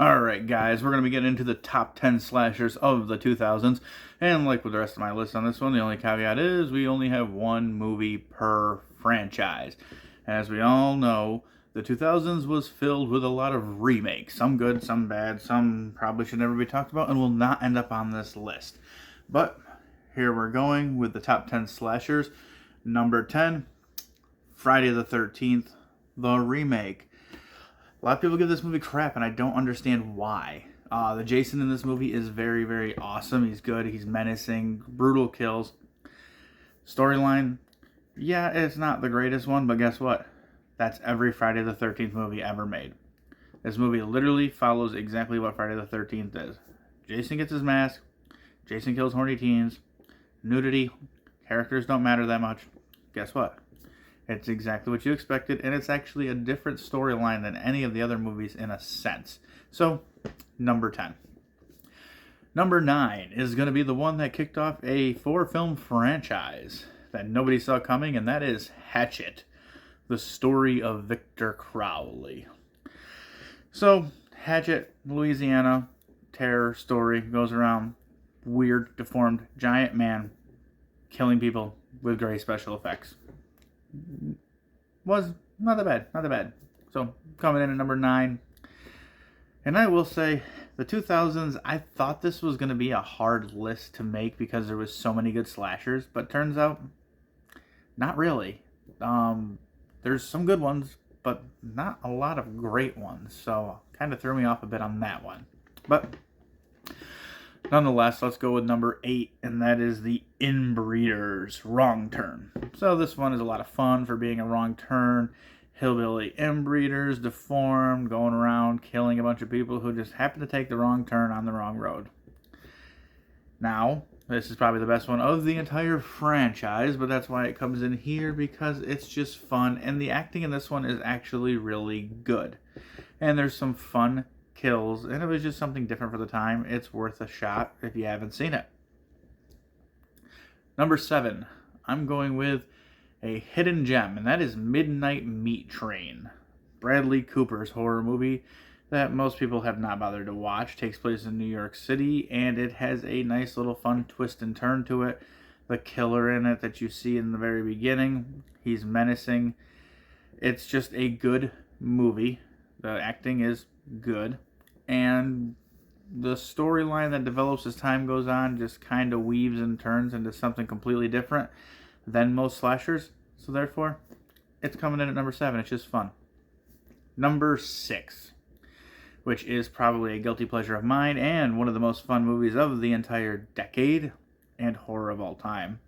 Alright guys, we're going to be getting into the top 10 slashers of the 2000s, and like with the rest of my list on this one, the only caveat is we only have one movie per franchise. As we all know, the 2000s was filled with a lot of remakes, some good, some bad, some probably should never be talked about and will not end up on this list. But here we're going with the top 10 slashers. Number 10, Friday the 13th, the remake. A lot of people give this movie crap, and I don't understand why. The Jason in this movie is very, very awesome. He's good. He's menacing. Brutal kills. Storyline, yeah, it's not the greatest one, but guess what? That's every Friday the 13th movie ever made. This movie literally follows exactly what Friday the 13th is. Jason gets his mask. Jason kills horny teens. Nudity. Characters don't matter that much. Guess what? It's exactly what you expected, and it's actually a different storyline than any of the other movies in a sense. So, number 10. Number 9 is going to be the one that kicked off a 4-film franchise that nobody saw coming, and that is Hatchet, the story of Victor Crowley. So, Hatchet, Louisiana, terror story, goes around, weird, deformed, giant man, killing people with great special effects. Was not that bad. So coming in at number 9, and I will say the 2000s, I thought this was going to be a hard list to make because there was so many good slashers, but turns out not really. There's some good ones, but not a lot of great ones, so kind of threw me off a bit on that one. But nonetheless, let's go with number 8, and that is the Inbreeders, Wrong Turn. So this one is a lot of fun for being a wrong turn. Hillbilly inbreeders, deformed, going around killing a bunch of people who just happen to take the wrong turn on the wrong road. Now, this is probably the best one of the entire franchise, but that's why it comes in here, because it's just fun, and the acting in this one is actually really good. And there's some fun kills, and it was just something different for the time. It's worth a shot if you haven't seen it. Number 7, I'm going with a hidden gem, and that is Midnight Meat Train. Bradley Cooper's horror movie that most people have not bothered to watch. Takes place in New York City, and it has a nice little fun twist and turn to it. The killer in it that you see in the very beginning, he's menacing. It's just a good movie. The acting is good, and the storyline that develops as time goes on just kind of weaves and turns into something completely different than most slashers. So therefore, it's coming in at number 7. It's just fun. Number 6, which is probably a guilty pleasure of mine and one of the most fun movies of the entire decade and horror of all time.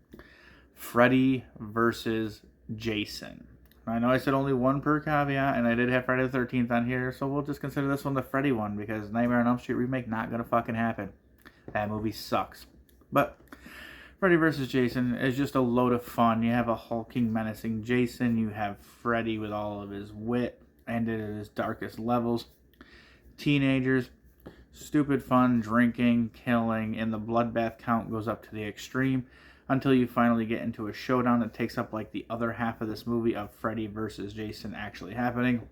Freddy vs. Jason. I know I said only one per caveat, and I did have Friday the 13th on here, so we'll just consider this one the Freddy one, because Nightmare on Elm Street remake not gonna fucking happen. That movie sucks. But Freddy vs. Jason is just a load of fun. You have a hulking, menacing Jason. You have Freddy with all of his wit and at his darkest levels. Teenagers, stupid fun, drinking, killing, and the bloodbath count goes up to the extreme until you finally get into a showdown that takes up like the other half of this movie of Freddy vs. Jason actually happening.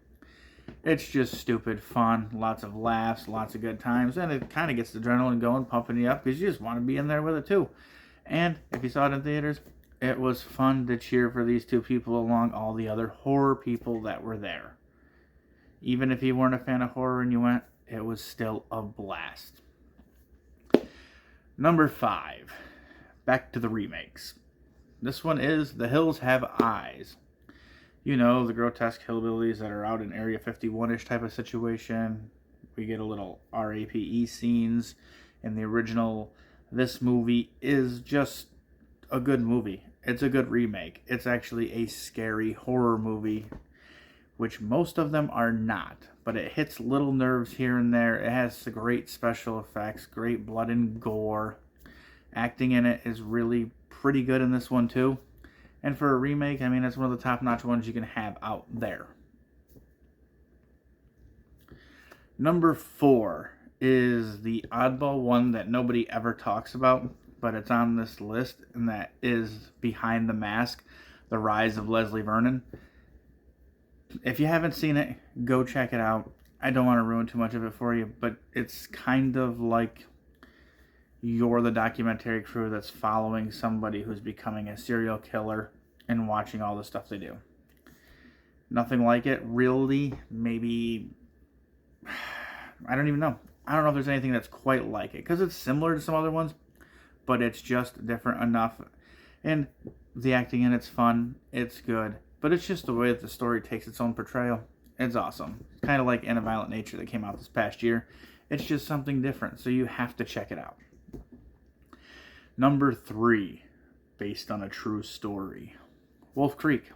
It's just stupid fun, lots of laughs, lots of good times, and it kind of gets the adrenaline going, pumping you up, because you just want to be in there with it too. And if you saw it in theaters, it was fun to cheer for these two people along all the other horror people that were there. Even if you weren't a fan of horror and you went, it was still a blast. Number 5. Back to the remakes. This one is The Hills Have Eyes. You know, the grotesque hillbillies that are out in Area 51-ish type of situation. We get a little RAPE scenes in the original. This movie is just a good movie. It's a good remake. It's actually a scary horror movie, which most of them are not. But it hits little nerves here and there. It has great special effects, great blood and gore. Acting in it is really pretty good in this one too. And for a remake, I mean, it's one of the top-notch ones you can have out there. Number 4 is the oddball one that nobody ever talks about, but it's on this list, and that is Behind the Mask, The Rise of Leslie Vernon. If you haven't seen it, go check it out. I don't want to ruin too much of it for you, but it's kind of like you're the documentary crew that's following somebody who's becoming a serial killer and watching all the stuff they do. Nothing like it, really. Maybe, I don't even know. I don't know if there's anything that's quite like it, because it's similar to some other ones, but it's just different enough. And the acting in it's fun, it's good, but it's just the way that the story takes its own portrayal. It's awesome. It's kind of like In a Violent Nature that came out this past year. It's just something different, so you have to check it out. Number 3, based on a true story, Wolf Creek.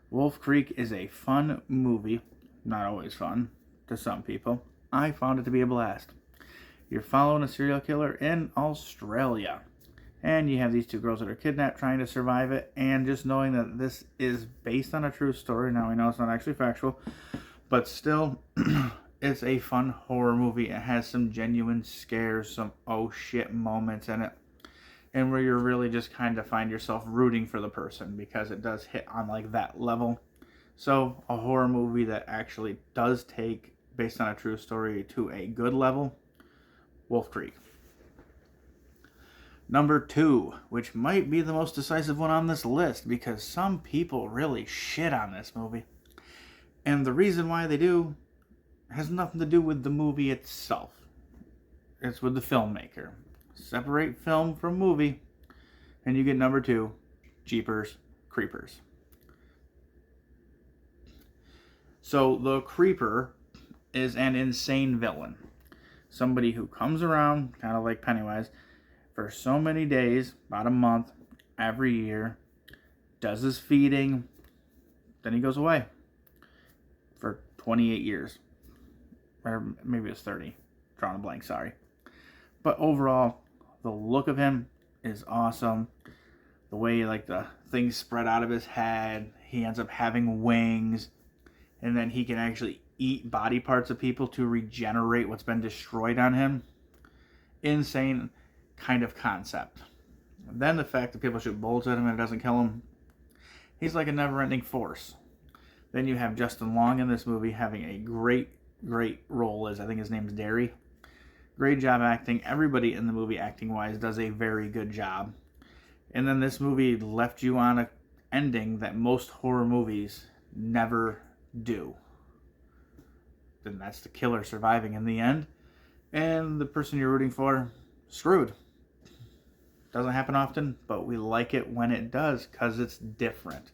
Wolf Creek is a fun movie. Not always fun to some people. I found it to be a blast. You're following a serial killer in Australia, and you have these 2 girls that are kidnapped trying to survive it, and just knowing that this is based on a true story. Now, we know it's not actually factual, but still, it's a fun horror movie. It has some genuine scares, some oh shit moments in it, and where you're really just kind of find yourself rooting for the person, because it does hit on like that level. So a horror movie that actually does take based on a true story to a good level, Wolf Creek. Number 2, which might be the most decisive one on this list, because some people really shit on this movie, and the reason why they do has nothing to do with the movie itself. It's with the filmmaker. Separate film from movie, and you get number 2, Jeepers Creepers. So the Creeper is an insane villain. Somebody who comes around, kind of like Pennywise, for so many days, about a month, every year, does his feeding, then he goes away for 28 years. Or maybe it's 30. Drawing a blank, sorry. But overall, the look of him is awesome. The way like the things spread out of his head, he ends up having wings, and then he can actually eat body parts of people to regenerate what's been destroyed on him. Insane kind of concept. And then the fact that people shoot bullets at him and it doesn't kill him. He's like a never-ending force. Then you have Justin Long in this movie having a great role as, I think his name's Derry. Great job acting. Everybody in the movie, acting-wise, does a very good job. And then this movie left you on an ending that most horror movies never do. Then that's the killer surviving in the end. And the person you're rooting for, screwed. Doesn't happen often, but we like it when it does, because it's different.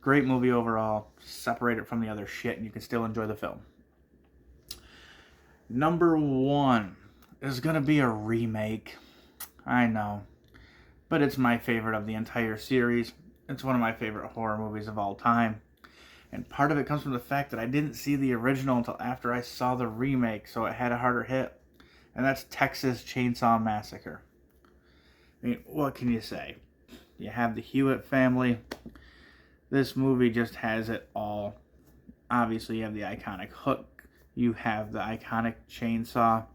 Great movie overall. Separate it from the other shit, and you can still enjoy the film. Number 1 is going to be a remake. I know. But it's my favorite of the entire series. It's one of my favorite horror movies of all time. And part of it comes from the fact that I didn't see the original until after I saw the remake, so it had a harder hit. And that's Texas Chainsaw Massacre. I mean, what can you say? You have the Hewitt family. This movie just has it all. Obviously, you have the iconic hook. You have the iconic chainsaw.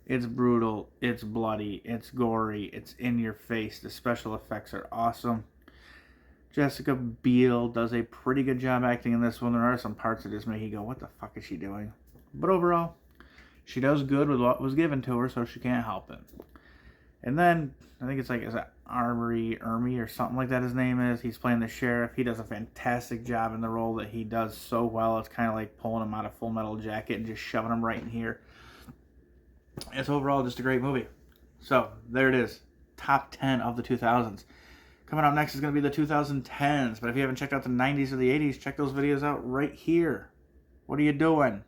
It's brutal. It's bloody. It's gory. It's in your face. The special effects are awesome. Jessica Biel does a pretty good job acting in this one. There are some parts that just make you go, what the fuck is she doing? But overall, she does good with what was given to her, so she can't help it. And then, I think it's like, is that Ermy or something like that his name is? He's playing the sheriff. He does a fantastic job in the role that he does so well. It's kind of like pulling him out of Full Metal Jacket and just shoving him right in here. It's overall just a great movie. So, there it is. Top 10 of the 2000s. Coming up next is going to be the 2010s. But if you haven't checked out the 90s or the 80s, check those videos out right here. What are you doing?